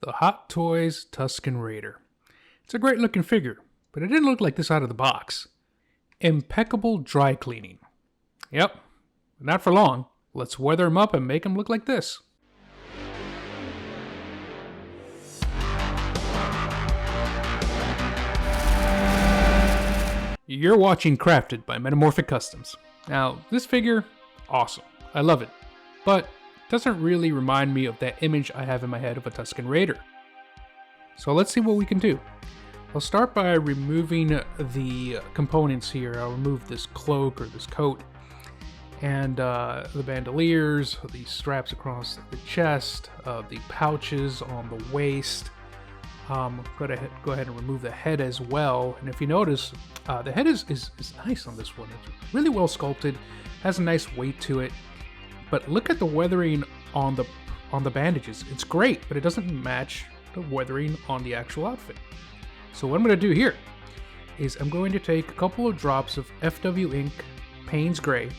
the Hot Toys Tusken Raider. It's a great looking figure, but it didn't look like this out of the box. Impeccable dry cleaning. Yep, not for long. Let's weather him up and make him look like this. You're watching Crafted by Metamorphic Customs. Now, this figure, awesome. I love it. But doesn't really remind me of that image I have in my head of a Tusken Raider. So let's see what we can do. I'll start by removing the components here. I'll remove this cloak or this coat and the bandoliers, the straps across the chest, the pouches on the waist. Go ahead and remove the head as well. And if you notice, the head is nice on this one. It's really well sculpted, has a nice weight to it. But look at the weathering on the bandages. It's great, but it doesn't match the weathering on the actual outfit. So what I'm going to do here is I'm going to take a couple of drops of FW ink, Payne's Gray,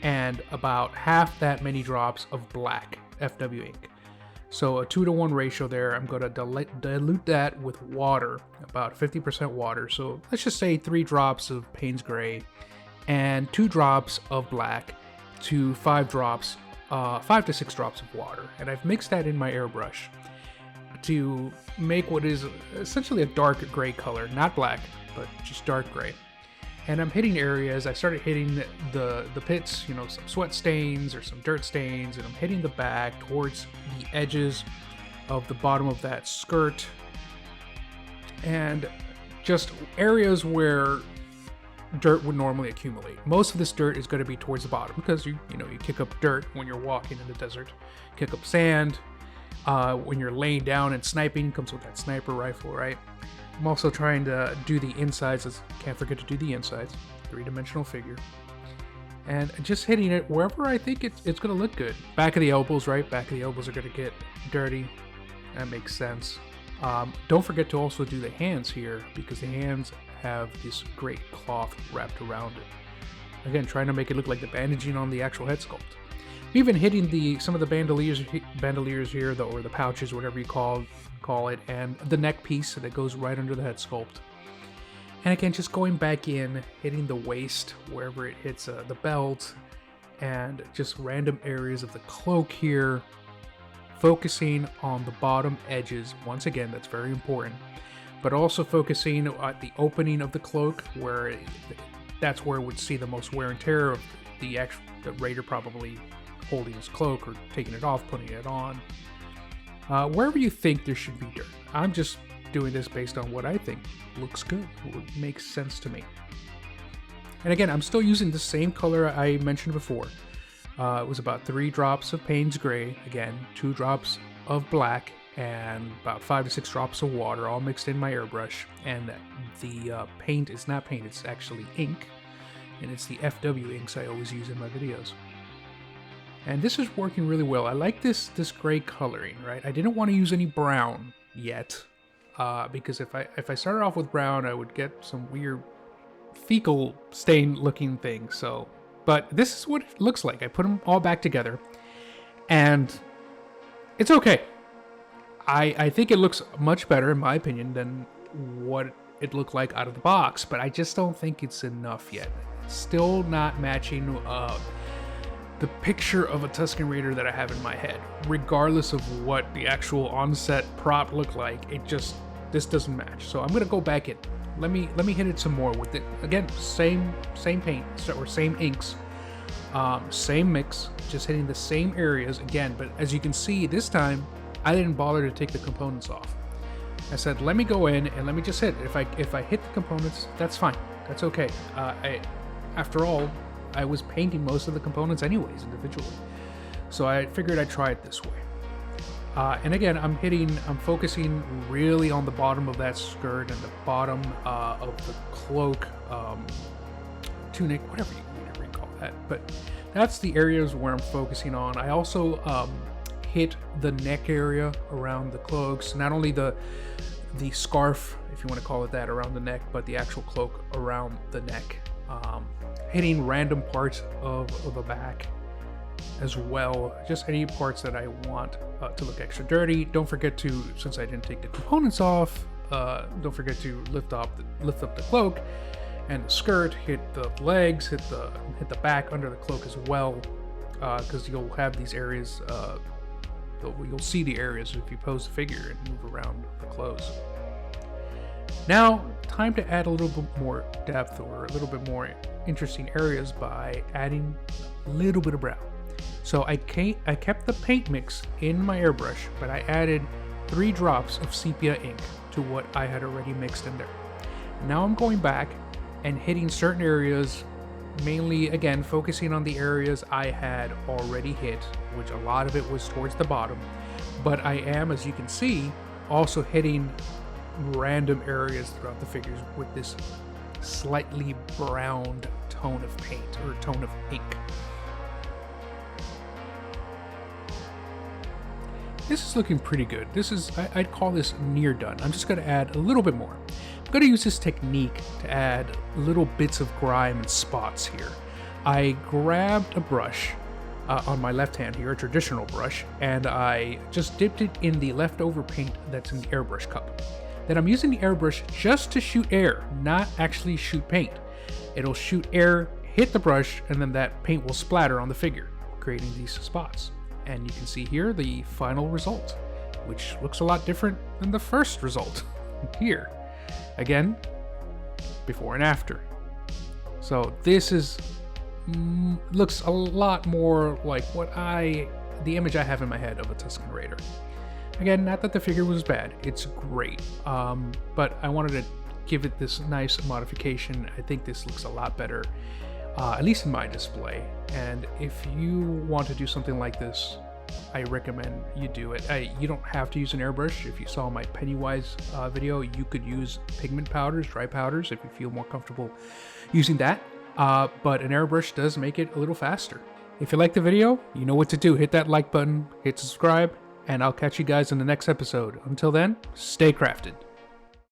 and about half that many drops of black FW ink. So a 2-to-1 ratio there. I'm going to dilute that with water, about 50% water. So let's just say 3 drops of Payne's Gray and 2 drops of black to 5 to 6 drops of water. And I've mixed that in my airbrush to make what is essentially a dark gray color, not black, but just dark gray. And I'm hitting areas. I started hitting the pits, some sweat stains or some dirt stains, and I'm hitting the back towards the edges of the bottom of that skirt, and just areas where dirt would normally accumulate. Most of this dirt is going to be towards the bottom because you kick up dirt when you're walking in the desert, kick up sand. When you're laying down and sniping, comes with that sniper rifle, right? I'm also trying to do the insides. Can't forget to do the insides. 3-dimensional figure. And just hitting it wherever I think it's going to look good. Back of the elbows, right? Back of the elbows are going to get dirty. That makes sense. Don't forget to also do the hands here, because the hands have this great cloth wrapped around it. Again, trying to make it look like the bandaging on the actual head sculpt. Even hitting some of the bandoliers here, or the pouches, whatever you call it, and the neck piece that goes right under the head sculpt. And again, just going back in, hitting the waist wherever it hits the belt, and just random areas of the cloak here, focusing on the bottom edges. Once again, that's very important. But also focusing at the opening of the cloak, where that's where it would see the most wear and tear of the Raider probably holding his cloak or taking it off, putting it on. Wherever you think there should be dirt. I'm just doing this based on what I think looks good, what makes sense to me. And again, I'm still using the same color I mentioned before. It was about 3 drops of Payne's Gray, again, 2 drops of black, and about 5 to 6 drops of water, all mixed in my airbrush. And the paint is not paint, it's actually ink. And it's the FW inks I always use in my videos. And this is working really well. I like this gray coloring, right? I didn't want to use any brown yet, because if I started off with brown, I would get some weird fecal stain looking thing. But this is what it looks like. I put them all back together, and it's okay. I think it looks much better, in my opinion, than what it looked like out of the box, but I just don't think it's enough yet. It's still not matching the picture of a Tusken Raider that I have in my head. Regardless of what the actual on-set prop looked like, this doesn't match. So I'm gonna go back in. Let me hit it some more with it. Again, same paint, or same inks, same mix, just hitting the same areas again. But as you can see, this time I didn't bother to take the components off. I said, let me go in and let me just hit. If I hit the components, that's fine. That's okay. After all, I was painting most of the components anyways, individually. So I figured I'd try it this way. And again, I'm focusing really on the bottom of that skirt and the bottom of the cloak, tunic, whatever you call that. But that's the areas where I'm focusing on. I also hit the neck area around the cloaks, not only the scarf, if you want to call it that, around the neck, but the actual cloak around the neck. Hitting random parts of the back as well, just any parts that I want to look extra dirty. Don't forget to, since I didn't take the components off, don't forget to lift up the cloak and the skirt, hit the legs, hit the back under the cloak as well, because you'll have these areas, you'll see the areas if you pose the figure and move around the clothes. Now, time to add a little bit more depth or a little bit more interesting areas by adding a little bit of brown. So I kept the paint mix in my airbrush, but I added 3 drops of sepia ink to what I had already mixed in there. Now I'm going back and hitting certain areas, mainly again focusing on the areas I had already hit, which a lot of it was towards the bottom, but I am, as you can see, also hitting random areas throughout the figures with this slightly browned tone of paint or tone of ink. This is looking pretty good. This is, I'd call this near done. I'm just going to add a little bit more. I'm going to use this technique to add little bits of grime and spots here. I grabbed a brush on my left hand here, a traditional brush, and I just dipped it in the leftover paint that's in the airbrush cup. Then I'm using the airbrush just to shoot air, not actually shoot paint. It'll shoot air, hit the brush, and then that paint will splatter on the figure, creating these spots. And you can see here the final result, which looks a lot different than the first result here. Again, before and after. So this is looks a lot more like the image I have in my head of a Tusken Raider. Again, not that the figure was bad, it's great, but I wanted to give it this nice modification. I think this looks a lot better, at least in my display, and if you want to do something like this, I recommend you do it. You don't have to use an airbrush. If you saw my Pennywise video, you could use pigment powders, dry powders, if you feel more comfortable using that, but an airbrush does make it a little faster. If you like the video, you know what to do. Hit that like button, hit subscribe, and I'll catch you guys in the next episode. Until then, stay crafted.